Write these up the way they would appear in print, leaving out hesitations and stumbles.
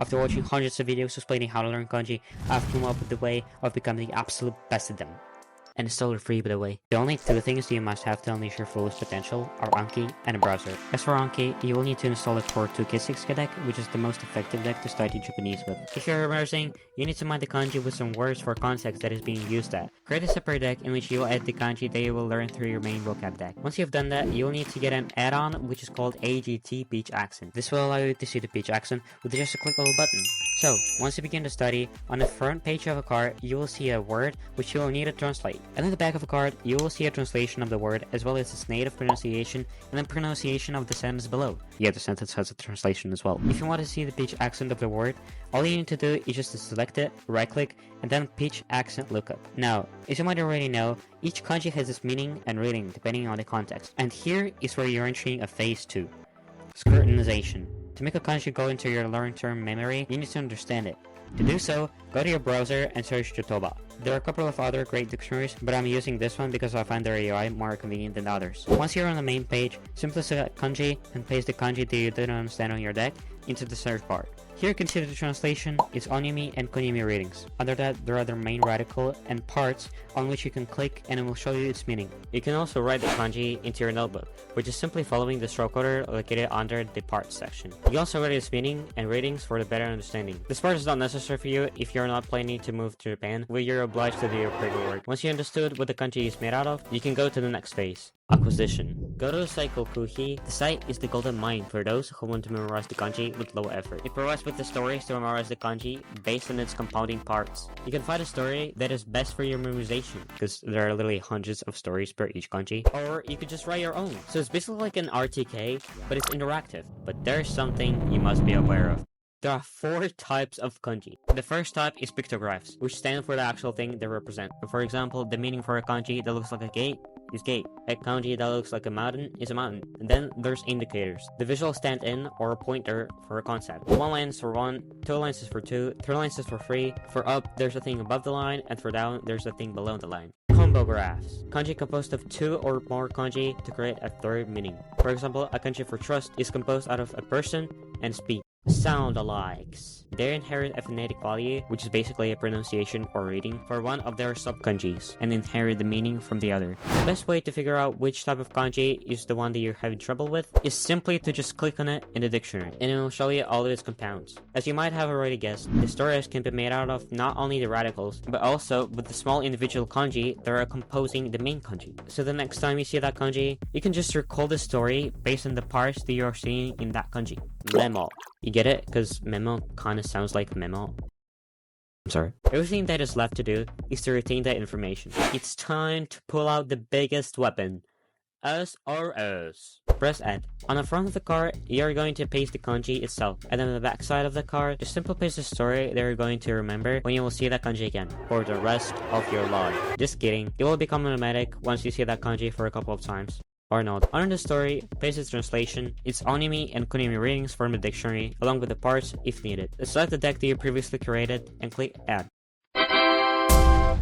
After watching hundreds of videos explaining how to learn kanji, I've come up with the way of becoming the absolute best at them. And it's totally free, by the way. The only two things you must have to unleash your fullest potential are Anki and a browser. As for Anki, you will need to install the Core 2 Kiseki deck, which is the most effective deck to study Japanese with. If you're immersing, you need to mind the kanji with some words for context that is being used at. Create a separate deck in which you will add the kanji that you will learn through your main vocab deck. Once you've done that, you will need to get an add-on which is called AGT Beach Accent. This will allow you to see the beach accent with just a click of a button. So, once you begin to study, on the front page of a card, you will see a word which you will need to translate. And on the back of a card, you will see a translation of the word as well as its native pronunciation and then pronunciation of the sentence below. Yeah, the sentence has a translation as well. If you want to see the beach accent of the word, all you need to do is just to select it, right click, and then beach accent lookup. Now, as you might already know, each kanji has its meaning and reading depending on the context. And here is where you're entering a phase 2. Scrutinization. To make a kanji go into your long-term memory, you need to understand it. To do so, go to your browser and search Jotoba. There are a couple of other great dictionaries, but I'm using this one because I find their UI more convenient than others. Once you're on the main page, simply select kanji and paste the kanji that you didn't understand on your deck into the search bar. Here you can see the translation, its onimi and konimi readings. Under that, there are the main radical and parts on which you can click and it will show you its meaning. You can also write the kanji into your notebook, which is simply following the stroke order located under the parts section. You also write its meaning and readings for the better understanding. This part is not necessary for you if you're not planning to move to Japan, where you're obliged to do your paperwork. Once you understood what the kanji is made out of, you can go to the next phase. Acquisition. Go to Saikokuhi. The site is the golden mine for those who want to memorize the kanji with low effort. It provides with the stories to memorize the kanji based on its compounding parts. You can find a story that is best for your memorization, because there are literally hundreds of stories per each kanji. Or you could just write your own. So it's basically like an RTK, but it's interactive. But there's something you must be aware of. There are 4 types of kanji. The first type is pictographs, which stand for the actual thing they represent. For example, the meaning for a kanji that looks like a gate is gate. A kanji that looks like a mountain is a mountain. And then there's indicators. The visual stand-in or a pointer for a concept. 1 line is for 1, 2 lines is for 2, 3 lines is for 3. For up, there's a thing above the line, and for down, there's a thing below the line. Combo graphs. Kanji composed of 2 or more kanji to create a third meaning. For example, a kanji for trust is composed out of a person and speak. Sound-alikes. They inherit a phonetic value, which is basically a pronunciation or reading, for one of their sub-kanjis, and inherit the meaning from the other. The best way to figure out which type of kanji is the one that you're having trouble with is simply to just click on it in the dictionary, and it will show you all of its compounds. As you might have already guessed, the stories can be made out of not only the radicals, but also with the small individual kanji that are composing the main kanji. So the next time you see that kanji, you can just recall the story based on the parts that you're seeing in that kanji. Memo. You get it? Because memo kinda sounds like memo. I'm sorry. Everything that is left to do is to retain that information. It's time to pull out the biggest weapon. SRS. Press add. On the front of the card, you're going to paste the kanji itself, and then on the back side of the card, just simply paste the story that you're going to remember when you will see that kanji again, for the rest of your life. Just kidding. It will become automatic once you see that kanji for a couple of times. Or not. Under the story, paste its translation, its onimi and konimi readings from the dictionary, along with the parts if needed. Select the deck that you previously created and click add.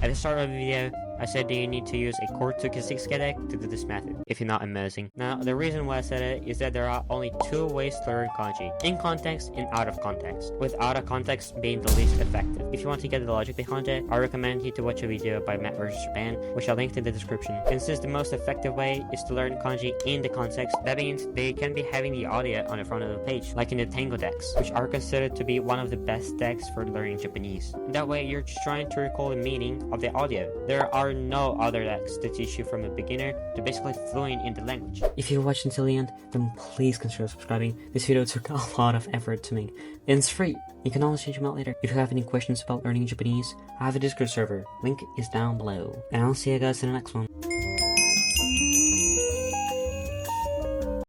At the start of the video, I said that you need to use a Core 2 Kiseki deck to do this method, if you're not immersing. Now, the reason why I said it is that there are only 2 ways to learn kanji, in context and out of context, with out of context being the least effective. If you want to get the logic behind it, I recommend you to watch a video by Matt vs Japan, which I'll link in the description. And since the most effective way is to learn kanji in the context, that means they can be having the audio on the front of the page, like in the Tango decks, which are considered to be one of the best decks for learning Japanese. That way, you're just trying to recall the meaning of the audio. There are no other decks to teach you from a beginner to basically fluent in the language. If you watched until the end, then please consider subscribing. This video took a lot of effort to make, and it's free. You can always change them out later. If you have any questions about learning Japanese, I have a Discord server. Link is down below. And I'll see you guys in the next one.